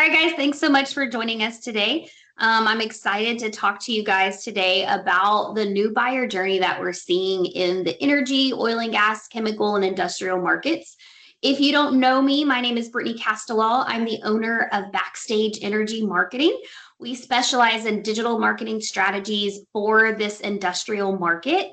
All right, guys, thanks so much for joining us today. I'm excited to talk to you guys today about the new buyer journey that we're seeing in the energy, oil and gas, chemical, and industrial markets. If you don't know me, my name is Brittni Castellal. I'm the owner of Backstage Energy Marketing. We specialize in digital marketing strategies for this industrial market.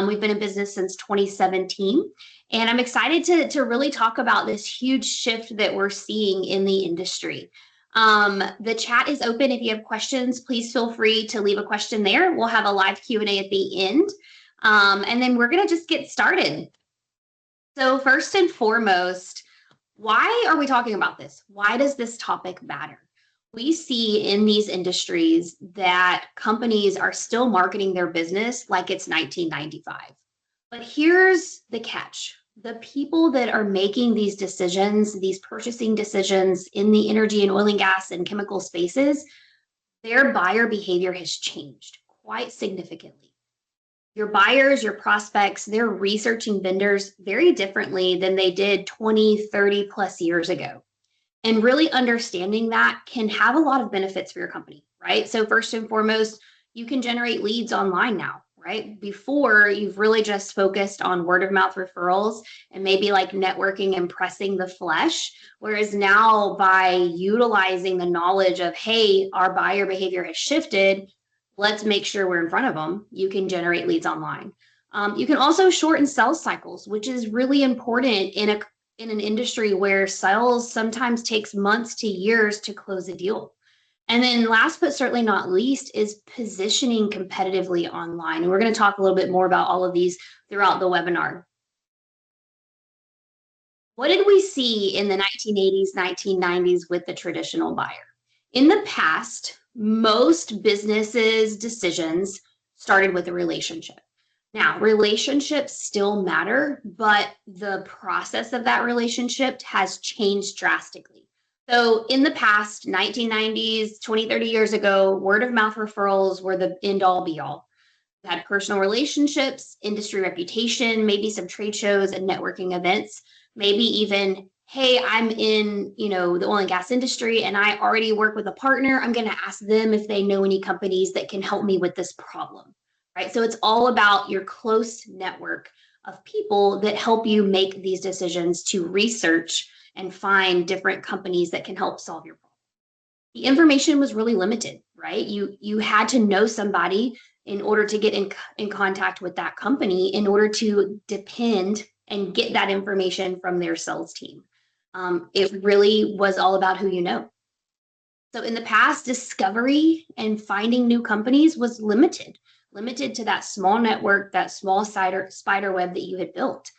We've been in business since 2017. And I'm excited to really talk about this huge shift that we're seeing in the industry. The chat is open. If you have questions, please feel free to leave a question there. We'll have a live Q&A at the end. And then we're going to just get started. So first and foremost, why are we talking about this? Why does this topic matter? We see in these industries that companies are still marketing their business like it's 1995. But here's the catch. The people that are making these decisions, these purchasing decisions in the energy and oil and gas and chemical spaces, their buyer behavior has changed quite significantly. Your buyers, your prospects, they're researching vendors very differently than they did 20, 30 plus years ago. And really understanding that can have a lot of benefits for your company, right? So first and foremost, you can generate leads online now, right? Before, you've really just focused on word of mouth referrals and maybe like networking and pressing the flesh. Whereas now, by utilizing the knowledge of, hey, our buyer behavior has shifted, let's make sure we're in front of them, you can generate leads online. You can also shorten sales cycles, which is really important in an industry where sales sometimes takes months to years to close a deal. And then last but certainly not least is positioning competitively online. And we're going to talk a little bit more about all of these throughout the webinar. What did we see in the 1980s, 1990s with the traditional buyer? In the past, most businesses' decisions started with a relationship. Now, relationships still matter, but the process of that relationship has changed drastically. So in the past, 1990s, 20, 30 years ago, word of mouth referrals were the end all be all. You had personal relationships, industry reputation, maybe some trade shows and networking events, maybe even, hey, I'm in, the oil and gas industry and I already work with a partner. I'm going to ask them if they know any companies that can help me with this problem. Right? So it's all about your close network of people that help you make these decisions to research and find different companies that can help solve your problem. The information was really limited, right? You had to know somebody in order to get in contact with that company in order to depend and get that information from their sales team. It really was all about who you know. So in the past, discovery and finding new companies was limited to that small network, that small spider web that you had built.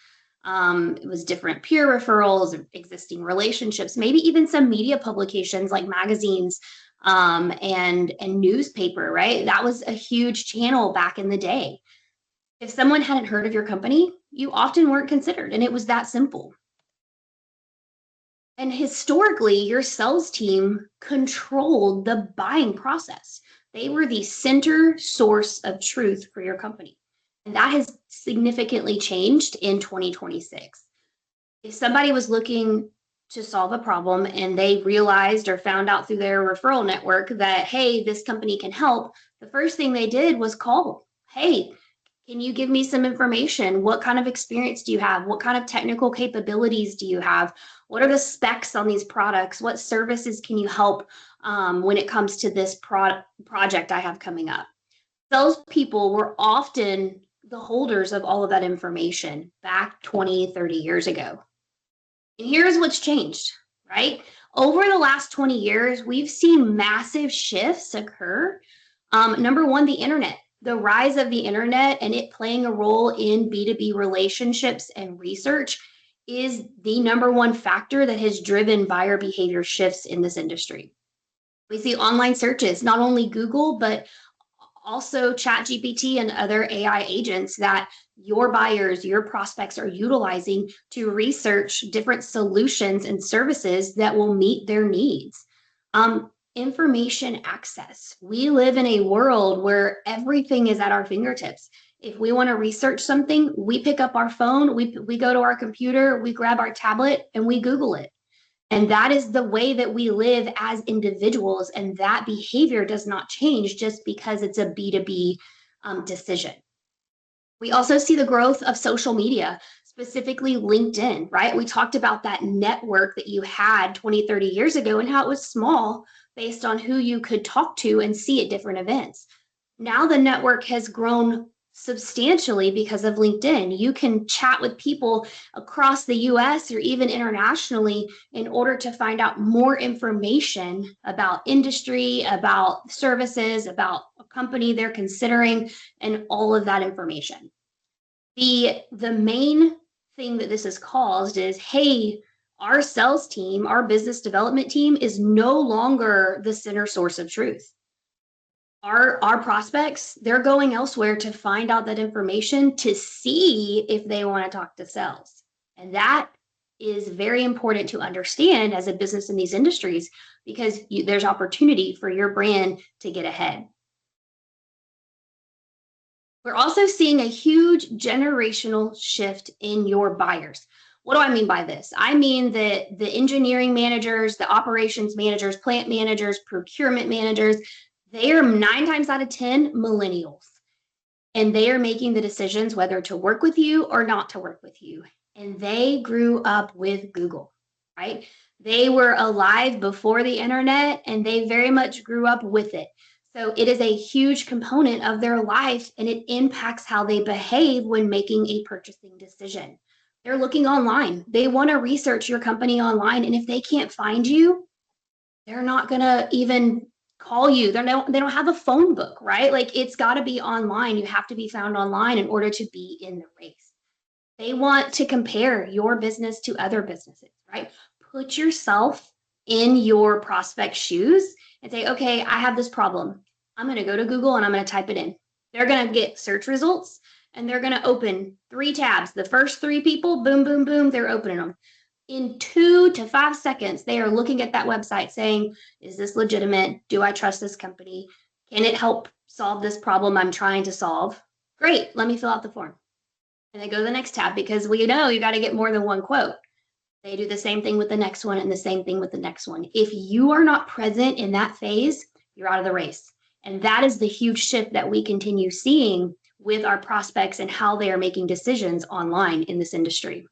It was different peer referrals, existing relationships, maybe even some media publications like magazines and newspaper, right? That was a huge channel back in the day. If someone hadn't heard of your company, you often weren't considered, and it was that simple. And historically, your sales team controlled the buying process. They were the center source of truth for your company. And that has significantly changed in 2026. If somebody was looking to solve a problem and they realized or found out through their referral network that, hey, this company can help, the first thing they did was call. Hey, can you give me some information? What kind of experience do you have? What kind of technical capabilities do you have? What are the specs on these products? What services can you help when it comes to this project I have coming up? Those people were often the holders of all of that information back 20, 30 years ago. And here's what's changed, right? Over the last 20 years, we've seen massive shifts occur. Number one, the internet. The rise of the internet and it playing a role in B2B relationships and research is the number one factor that has driven buyer behavior shifts in this industry. We see online searches, not only Google, but also ChatGPT and other AI agents that your buyers, your prospects are utilizing to research different solutions and services that will meet their needs. Information access. We live in a world where everything is at our fingertips. If we want to research something, we pick up our phone, we go to our computer, we grab our tablet, and we Google it. And that is the way that we live as individuals. And that behavior does not change just because it's a B2B decision. We also see the growth of social media, specifically LinkedIn, right? We talked about that network that you had 20, 30 years ago and how it was small based on who you could talk to and see at different events. Now the network has grown substantially because of LinkedIn. You can chat with people across the US or even internationally in order to find out more information about industry, about services, about a company they're considering, and all of that information. The main thing that this has caused is, hey, our sales team, our business development team is no longer the center source of truth. Our prospects, they're going elsewhere to find out that information to see if they want to talk to sales. And that is very important to understand as a business in these industries because there's opportunity for your brand to get ahead. We're also seeing a huge generational shift in your buyers. What do I mean by this? I mean that the engineering managers, the operations managers, plant managers, procurement managers, they are 9 times out of 10 millennials. And they are making the decisions whether to work with you or not to work with you. And they grew up with Google, right? They were alive before the internet and they very much grew up with it. So it is a huge component of their life and it impacts how they behave when making a purchasing decision. They're looking online. They want to research your company online. And if they can't find you, they're not going to even call you. They don't have a phone book, right? Like it's got to be online. You have to be found online in order to be in the race. They want to compare your business to other businesses, right? Put yourself in your prospect's shoes and say, okay, I have this problem. I'm going to go to Google and I'm going to type it in. They're going to get search results and they're going to open 3 tabs. The first 3 people, boom, boom, boom, they're opening them. In 2 to 5 seconds, they are looking at that website saying, is this legitimate? Do I trust this company? Can it help solve this problem I'm trying to solve? Great, let me fill out the form. And they go to the next tab because we know you got to get more than one quote. They do the same thing with the next one and the same thing with the next one. If you are not present in that phase, you're out of the race. And that is the huge shift that we continue seeing with our prospects and how they are making decisions online in this industry.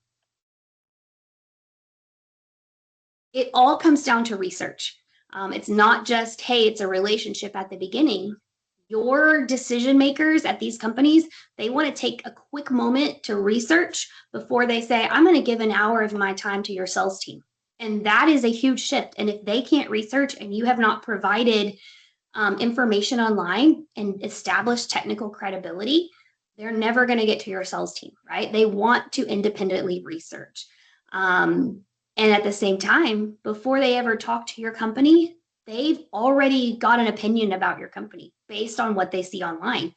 It all comes down to research. It's not just, hey, it's a relationship at the beginning. Your decision makers at these companies, they want to take a quick moment to research before they say, I'm going to give an hour of my time to your sales team. And that is a huge shift. And if they can't research and you have not provided information online and established technical credibility, they're never going to get to your sales team, right? They want to independently research. And at the same time, before they ever talk to your company, they've already got an opinion about your company based on what they see online.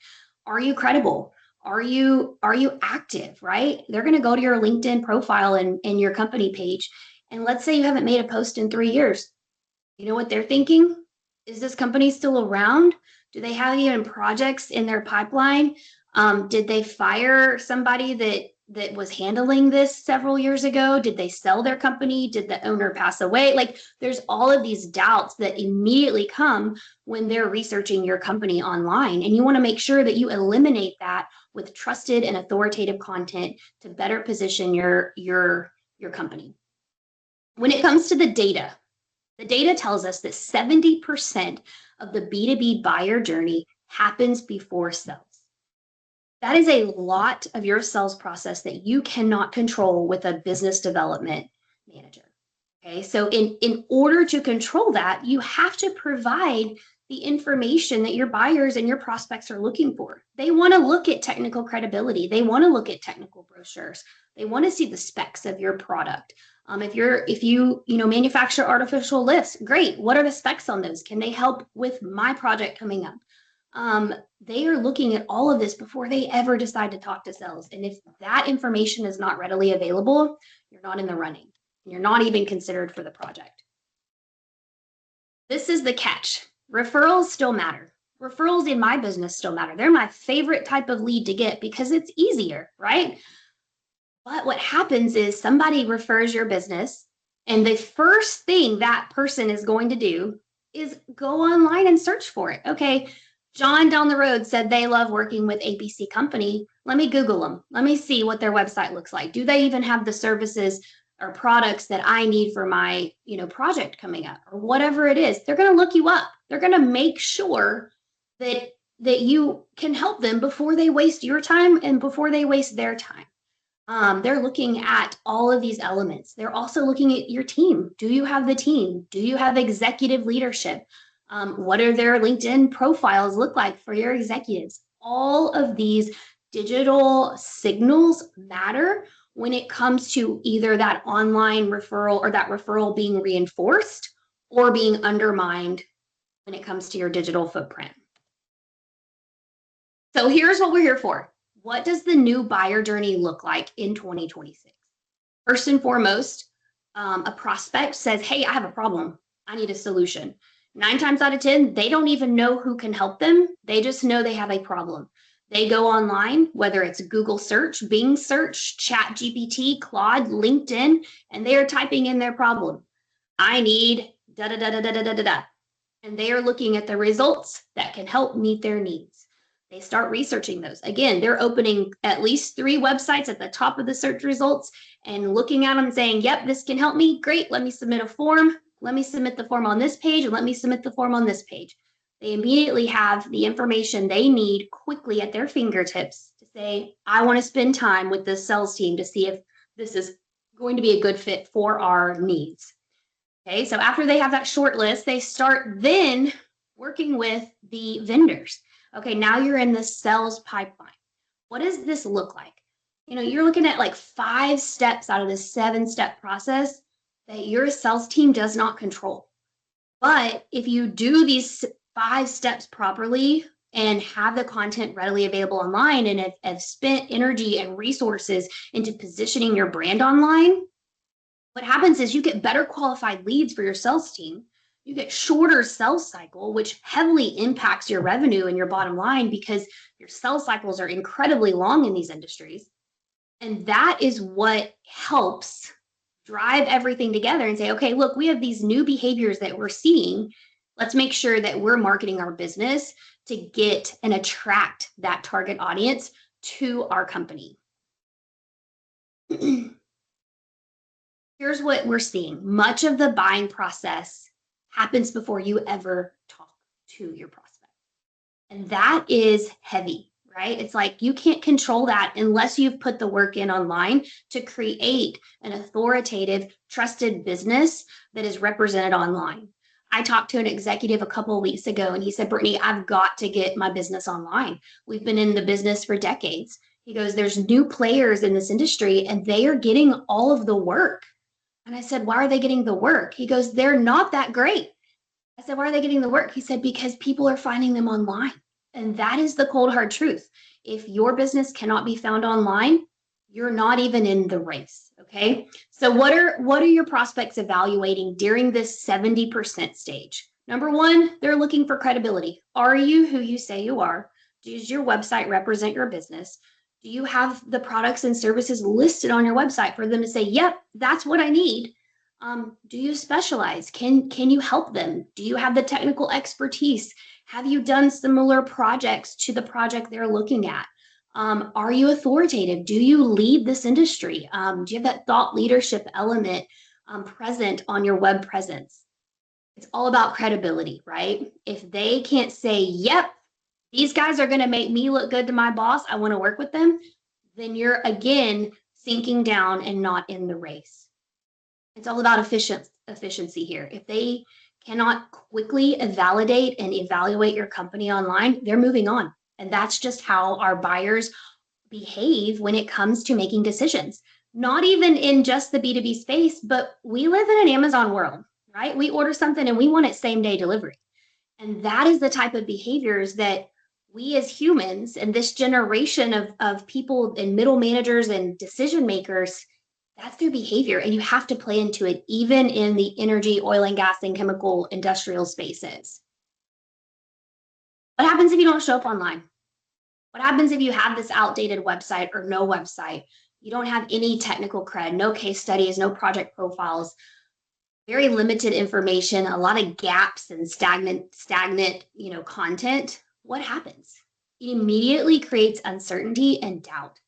Are you credible? Are you active, right? They're going to go to your LinkedIn profile and your company page. And let's say you haven't made a post in 3 years. You know what they're thinking? Is this company still around? Do they have even projects in their pipeline? Did they fire somebody that was handling this several years ago? Did they sell their company? Did the owner pass away? Like there's all of these doubts that immediately come when they're researching your company online. And you want to make sure that you eliminate that with trusted and authoritative content to better position your company. When it comes to the data tells us that 70% of the B2B buyer journey happens before sales. That is a lot of your sales process that you cannot control with a business development manager. Okay, so in order to control that, you have to provide the information that your buyers and your prospects are looking for. They want to look at technical credibility. They want to look at technical brochures. They want to see the specs of your product. If you manufacture artificial lifts, great. What are the specs on those? Can they help with my project coming up? They are looking at all of this before they ever decide to talk to sales. And if that information is not readily available, you're not in the running. You're not even considered for the project. This is the catch. Referrals still matter. Referrals in my business still matter. They're my favorite type of lead to get because it's easier, right? But what happens is somebody refers your business And the first thing that person is going to do is go online and search for it. Okay, John down the road said they love working with ABC Company. Let me Google them. Let me see what their website looks like. Do they even have the services or products that I need for my, project coming up or whatever it is? They're going to look you up. They're going to make sure that you can help them before they waste your time and before they waste their time. They're looking at all of these elements. They're also looking at your team. Do you have the team? Do you have executive leadership? What are their LinkedIn profiles look like for your executives? All of these digital signals matter when it comes to either that online referral or that referral being reinforced or being undermined when it comes to your digital footprint. So here's what we're here for. What does the new buyer journey look like in 2026? First and foremost, a prospect says, hey, I have a problem. I need a solution. 9 times out of 10, they don't even know who can help them. They just know they have a problem. They go online, whether it's Google search, Bing search, ChatGPT, Claude, LinkedIn, and they are typing in their problem. I need da da da da da da da da. And they are looking at the results that can help meet their needs. They start researching those. Again, they're opening at least 3 websites at the top of the search results and looking at them and saying, yep, this can help me. Great. Let me submit a form. Let me submit the form on this page and let me submit the form on this page. They immediately have the information they need quickly at their fingertips to say, I want to spend time with this sales team to see if this is going to be a good fit for our needs. Okay, so after they have that short list, they start then working with the vendors. Okay, now you're in the sales pipeline. What does this look like? You're looking at like 5 steps out of this 7-step process that your sales team does not control. But if you do these 5 steps properly and have the content readily available online and have spent energy and resources into positioning your brand online, what happens is you get better qualified leads for your sales team. You get shorter sales cycle, which heavily impacts your revenue and your bottom line because your sales cycles are incredibly long in these industries. And that is what helps drive everything together and say, okay, look, we have these new behaviors that we're seeing. Let's make sure that we're marketing our business to get and attract that target audience to our company. Here's what we're seeing. Much of the buying process happens before you ever talk to your prospect. And that is heavy, right? It's like you can't control that unless you've put the work in online to create an authoritative, trusted business that is represented online. I talked to an executive a couple of weeks ago and he said, Brittni, I've got to get my business online. We've been in the business for decades. He goes, there's new players in this industry and they are getting all of the work. And I said, why are they getting the work? He goes, they're not that great. I said, why are they getting the work? He said, because people are finding them online. And that is the cold, hard truth. If your business cannot be found online, you're not even in the race. Okay. So what are your prospects evaluating during this 70% stage? Number 1, they're looking for credibility. Are you who you say you are? Does your website represent your business? Do you have the products and services listed on your website for them to say, yep, that's what I need? Do you specialize? Can you help them? Do you have the technical expertise? Have you done similar projects to the project they're looking at? Are you authoritative? Do you lead this industry? Do you have that thought leadership element present on your web presence? It's all about credibility, right? If they can't say, yep, these guys are going to make me look good to my boss, I want to work with them, then you're again sinking down and not in the race. It's all about efficiency here. If they cannot quickly validate and evaluate your company online, they're moving on. And that's just how our buyers behave when it comes to making decisions. Not even in just the B2B space, but we live in an Amazon world, right? We order something and we want it same day delivery. And that is the type of behaviors that we as humans and this generation of people and middle managers and decision makers, that's their behavior. And you have to play into it, even in the energy, oil and gas, and chemical industrial spaces. What happens if you don't show up online? What happens if you have this outdated website or no website? You don't have any technical cred, no case studies, no project profiles. very limited information, a lot of gaps and stagnant, content. What happens? It immediately creates uncertainty and doubt.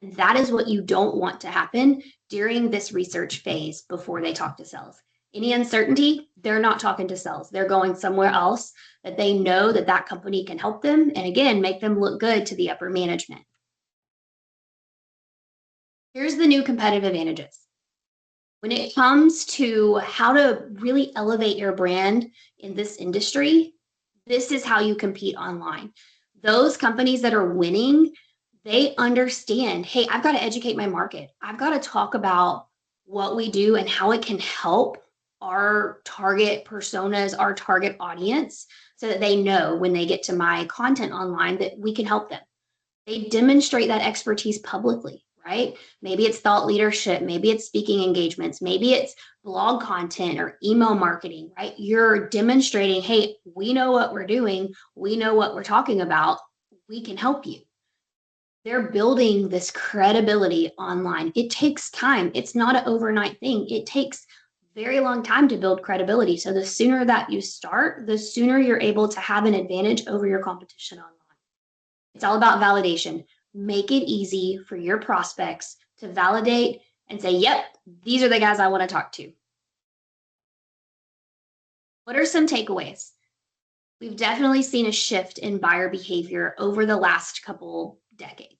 And that is what you don't want to happen during this research phase before they talk to sales. Any uncertainty, they're not talking to sales. They're going somewhere else that they know that that company can help them and again, make them look good to the upper management. Here's the new competitive advantages. When it comes to how to really elevate your brand in this industry, this is how you compete online. Those companies that are winning, they understand, hey, I've got to educate my market. I've got to talk about what we do and how it can help our target personas, our target audience, so that they know when they get to my content online that we can help them. They demonstrate that expertise publicly, right? Maybe it's thought leadership, maybe it's speaking engagements, maybe it's blog content or email marketing, right? You're demonstrating, hey, we know what we're doing, we know what we're talking about, we can help you. They're building this credibility online. It takes time. It's not an overnight thing. It takes very long time to build credibility. So the sooner that you start, the sooner you're able to have an advantage over your competition online. It's all about validation. Make it easy for your prospects to validate and say, yep, these are the guys I want to talk to. What are some takeaways? We've definitely seen a shift in buyer behavior over the last couple decades.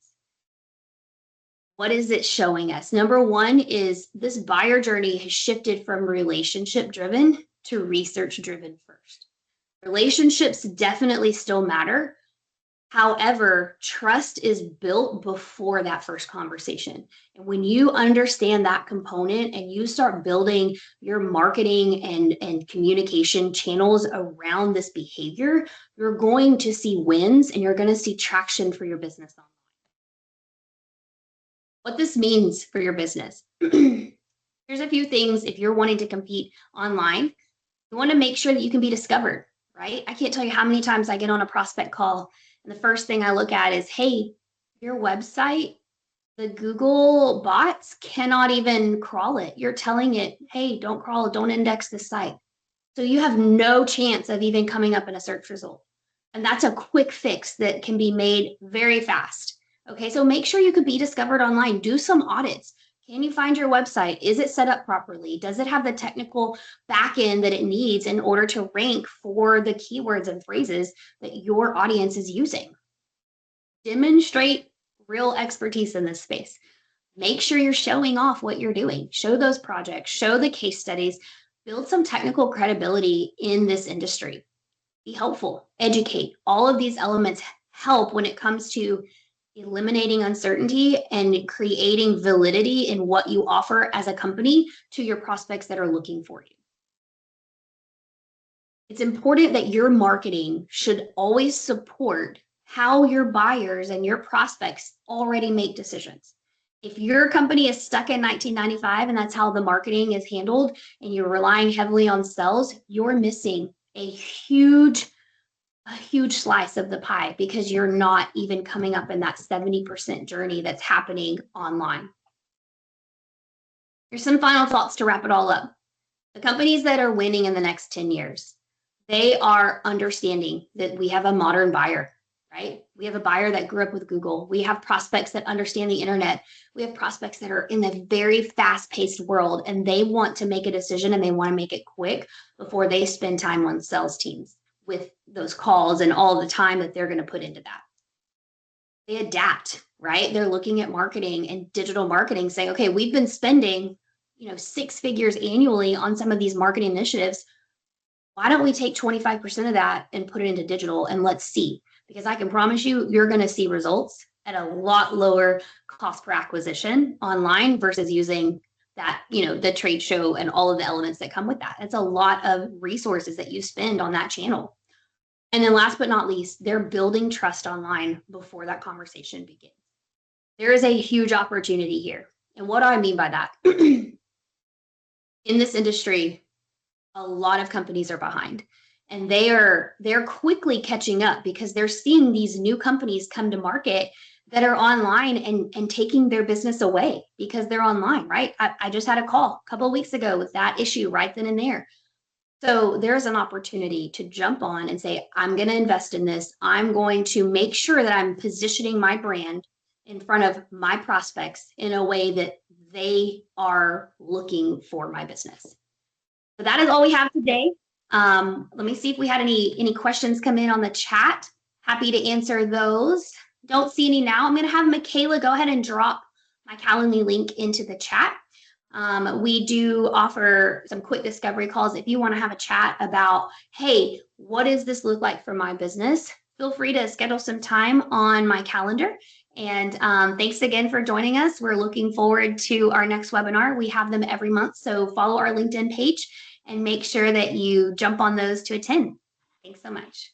What is it showing us? Number one is this buyer journey has shifted from relationship driven to research driven first. Relationships definitely still matter. However, trust is built before that first conversation. And when you understand that component and you start building your marketing and communication channels around this behavior, you're going to see wins and you're going to see traction for your business online. What this means for your business. Here's a few things if you're wanting to compete online. You want to make sure that you can be discovered, right? I can't tell you how many times I get on a prospect call and the first thing I look at is, hey, your website, the Google bots cannot even crawl it. You're telling it, hey, don't crawl it, don't index this site. So you have no chance of even coming up in a search result. And that's a quick fix that can be made very fast. Okay, so make sure you can be discovered online. Do some audits. Can you find your website? Is it set up properly? Does it have the technical backend that it needs in order to rank for the keywords and phrases that your audience is using? Demonstrate real expertise in this space. Make sure you're showing off what you're doing. Show those projects, show the case studies, build some technical credibility in this industry. Be helpful, educate. All of these elements help when it comes to eliminating uncertainty and creating validity in what you offer as a company to your prospects that are looking for you. It's important that your marketing should always support how your buyers and your prospects already make decisions. If your company is stuck in 1995 and that's how the marketing is handled and you're relying heavily on sales, you're missing a huge slice of the pie because you're not even coming up in that 70% journey that's happening online. Here's some final thoughts to wrap it all up. The companies that are winning in the next 10 years, they are understanding that we have a modern buyer, right? We have a buyer that grew up with Google. We have prospects that understand the internet. We have prospects that are in the very fast-paced world and they want to make a decision and they want to make it quick before they spend time on sales teams with those calls and all the time that they're going to put into that. They adapt, right? They're looking at marketing and digital marketing saying, okay, we've been spending, 6 figures annually on some of these marketing initiatives. Why don't we take 25% of that and put it into digital and let's see? Because I can promise you, you're going to see results at a lot lower cost per acquisition online versus using that, the trade show and all of the elements that come with that. It's a lot of resources that you spend on that channel. And then last but not least, they're building trust online before that conversation begins. There is a huge opportunity here. And what do I mean by that? In this industry, a lot of companies are behind and they're quickly catching up because they're seeing these new companies come to market that are online and taking their business away because they're online, right? I just had a call a couple of weeks ago with that issue right then and there. So there's an opportunity to jump on and say, I'm going to invest in this. I'm going to make sure that I'm positioning my brand in front of my prospects in a way that they are looking for my business. So that is all we have today. Let me see if we had any questions come in on the chat. Happy to answer those. Don't see any now. I'm going to have Michaela go ahead and drop my Calendly link into the chat. We do offer some quick discovery calls. If you want to have a chat about, hey, what does this look like for my business? Feel free to schedule some time on my calendar. And thanks again for joining us. We're looking forward to our next webinar. We have them every month, so follow our LinkedIn page and make sure that you jump on those to attend. Thanks so much.